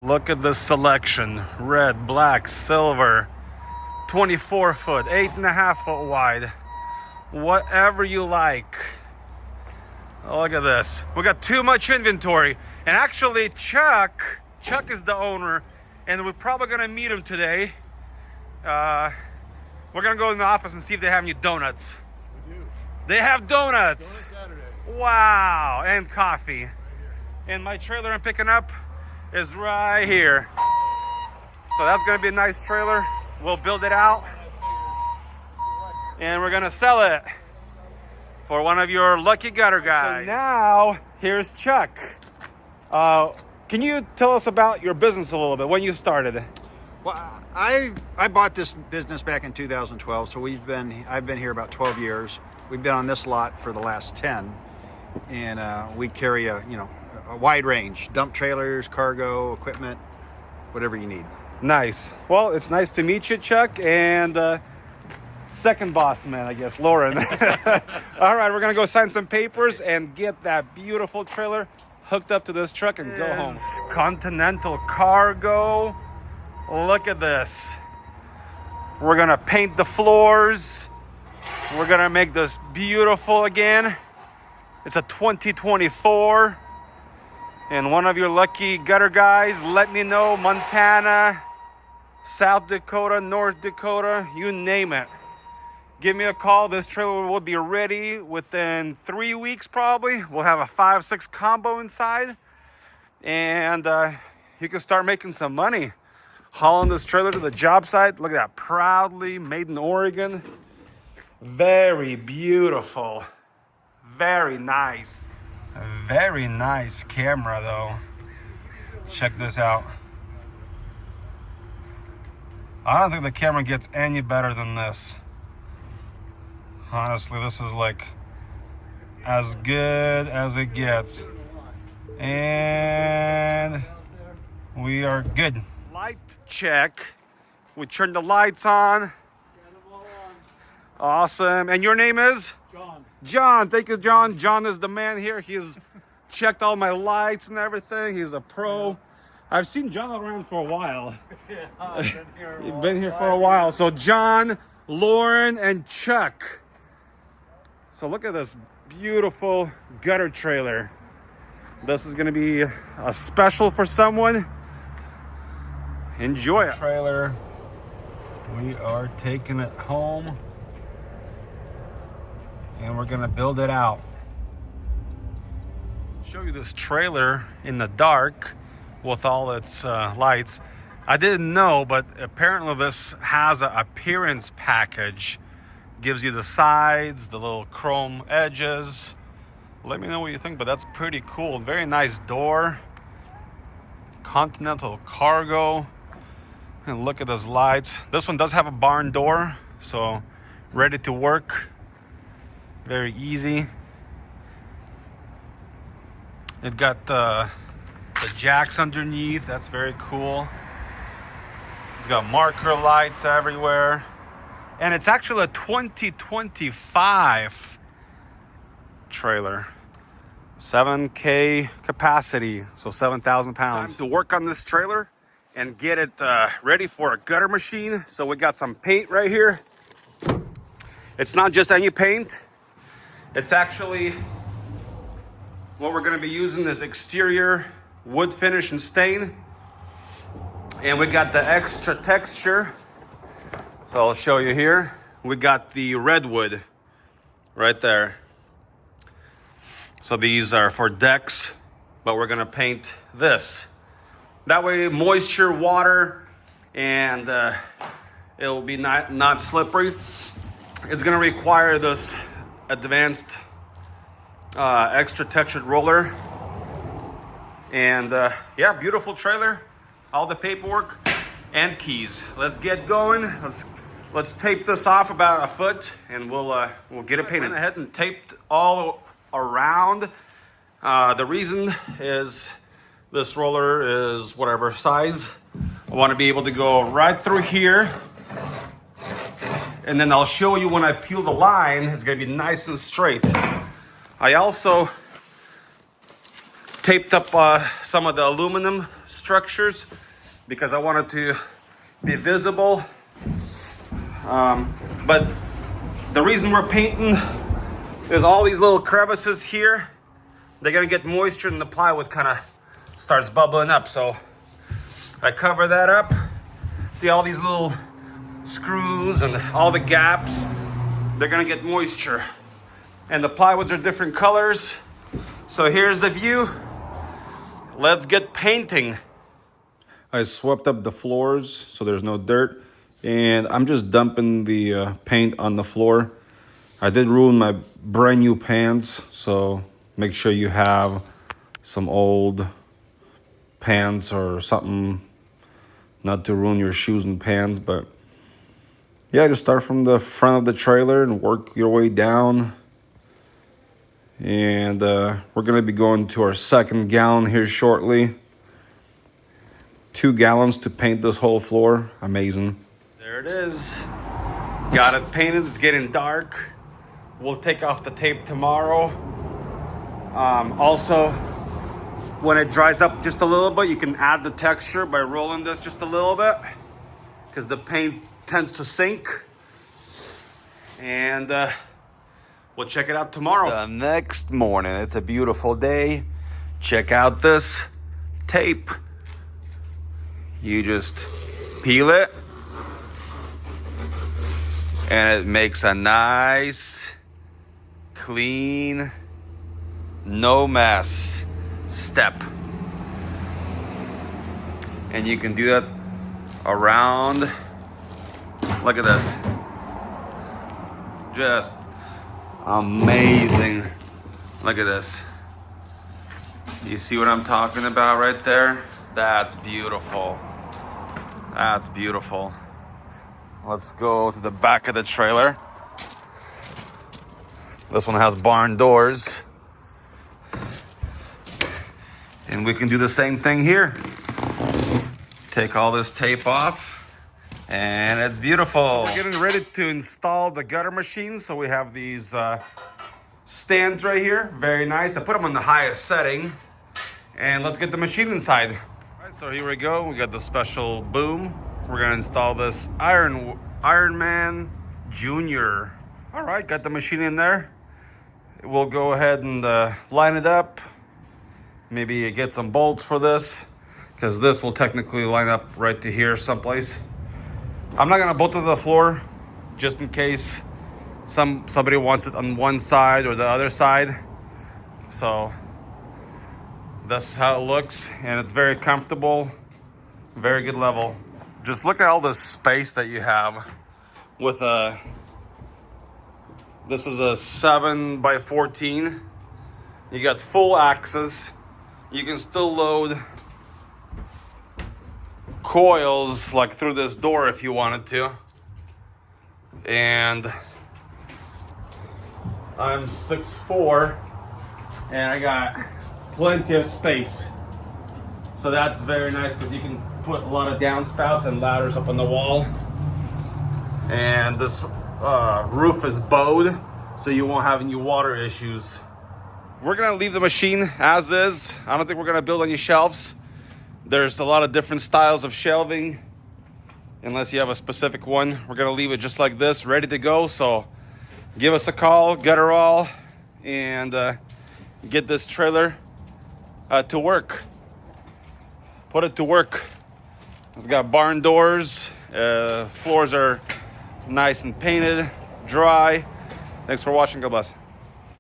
Look at this selection. Red, black, silver. 24 foot, 8.5 foot wide. Whatever you like. Oh, look at this. We got too much inventory. And actually, Chuck is the owner, and we're probably gonna meet him today. We're gonna go in the office and see if they have any donuts. We do. They have donuts. Donut Saturday. Wow, and coffee. And my trailer I'm picking up is right here. So that's gonna be a nice trailer. We'll build it out and we're gonna sell it for one of your lucky gutter guys. So now here's Chuck. Can you tell us about your business a little bit, when you started? Well, I bought this business back in 2012, so I've been here about 12 years. We've been on this lot for the last 10, and we carry a wide range: dump trailers, cargo, equipment, whatever you need. Nice. Well, it's nice to meet you, Chuck, and second boss man, I guess, Lauren. All right, we're gonna go sign some papers and get that beautiful trailer hooked up to this truck and go home. Continental Cargo. Look at this. We're gonna paint the floors. We're gonna make this beautiful again. It's a 2024. And one of your lucky gutter guys, let me know. Montana, South Dakota, North Dakota, you name it. Give me a call. This trailer will be ready within 3 weeks probably. We'll have a 5-6 combo inside. And you can start making some money. Hauling this trailer to the job site. Look at that. Proudly made in Oregon. Very beautiful. Very nice. A very nice camera though. Check this out. I don't think the camera gets any better than this. Honestly, this is like as good as it gets. And we are good. Light check. We turned the lights on. Awesome. And your name is? John. John. Thank you, John. John is the man here. He's checked all my lights and everything. He's a pro. I've seen John around for a while. Yeah, I've been here. You've been here for a while. So John, Lauren, and Chuck. So look at this beautiful gutter trailer. This is going to be a special for someone. Enjoy it. Trailer. We are taking it home. And we're going to build it out. Show you this trailer in the dark with all its lights. I didn't know, but apparently this has an appearance package. Gives you the sides, the little chrome edges. Let me know what you think, but that's pretty cool. Very nice door. Continental Cargo. And look at those lights. This one does have a barn door, so ready to work. Very easy. It got the jacks underneath. That's very cool. It's got marker lights everywhere. And it's actually a 2025 trailer. 7K capacity, so 7,000 pounds. Time to work on this trailer and get it ready for a gutter machine. So we got some paint right here. It's not just any paint. It's actually what we're going to be using is exterior wood finish and stain. And we got the extra texture. So I'll show you here. We got the redwood right there. So these are for decks, but we're going to paint this. That way moisture, water, and it'll be not slippery. It's going to require this advanced extra textured roller. And yeah, beautiful trailer. All the paperwork and keys. Let's get going. Let's tape this off about a foot, and we'll get it painted. I went ahead and taped all around. The reason is this roller is whatever size. I want to be able to go right through here, and then I'll show you when I peel the line. It's going to be nice and straight. I also taped up some of the aluminum structures because I want it to be visible. But the reason we're painting is all these little crevices here, they're gonna get moisture and the plywood kind of starts bubbling up. So I cover that up. See all these little screws and all the gaps, they're gonna get moisture. And the plywoods are different colors. So here's the view. Let's get painting. I swept up the floors so there's no dirt. And I'm just dumping the paint on the floor. I did ruin my brand new pants, so make sure you have some old pants or something not to ruin your shoes and pants. But yeah, just start from the front of the trailer and work your way down. And we're gonna be going to our second gallon here shortly. 2 gallons to paint this whole floor. Amazing. There it is. Got it painted. It's getting dark. We'll take off the tape tomorrow. Also, when it dries up just a little bit, you can add the texture by rolling this just a little bit because the paint tends to sink. And we'll check it out tomorrow. The next morning, it's a beautiful day. Check out this tape. You just peel it and it makes a nice, clean, no mess step. And you can do that around. Look at this. Just amazing. Look at this. You see what I'm talking about right there? That's beautiful. That's beautiful. Let's go to the back of the trailer. This one has barn doors. And we can do the same thing here. Take all this tape off and it's beautiful. We're getting ready to install the gutter machine. So we have these stands right here. Very nice. I put them on the highest setting. And let's get the machine inside. All right, so here we go. We got the special boom. We're gonna install this Ironman Junior. All right, got the machine in there. We'll go ahead and line it up. Maybe get some bolts for this, because this will technically line up right to here someplace. I'm not gonna bolt to the floor, just in case somebody wants it on one side or the other side. So that's how it looks, and it's very comfortable, very good level. Just look at all the space that you have with this is a 7x14. You got full access. You can still load coils like through this door if you wanted to. And I'm 6'4", and I got plenty of space. So that's very nice because you can put a lot of downspouts and ladders up on the wall. And this roof is bowed, so you won't have any water issues. We're gonna leave the machine as is. I don't think we're gonna build any shelves. There's a lot of different styles of shelving. Unless you have a specific one, we're gonna leave it just like this, ready to go. So give us a call, Gutterall, and get this trailer to work. Put it to work. It's got barn doors. Floors are nice and painted, dry. Thanks for watching. God bless.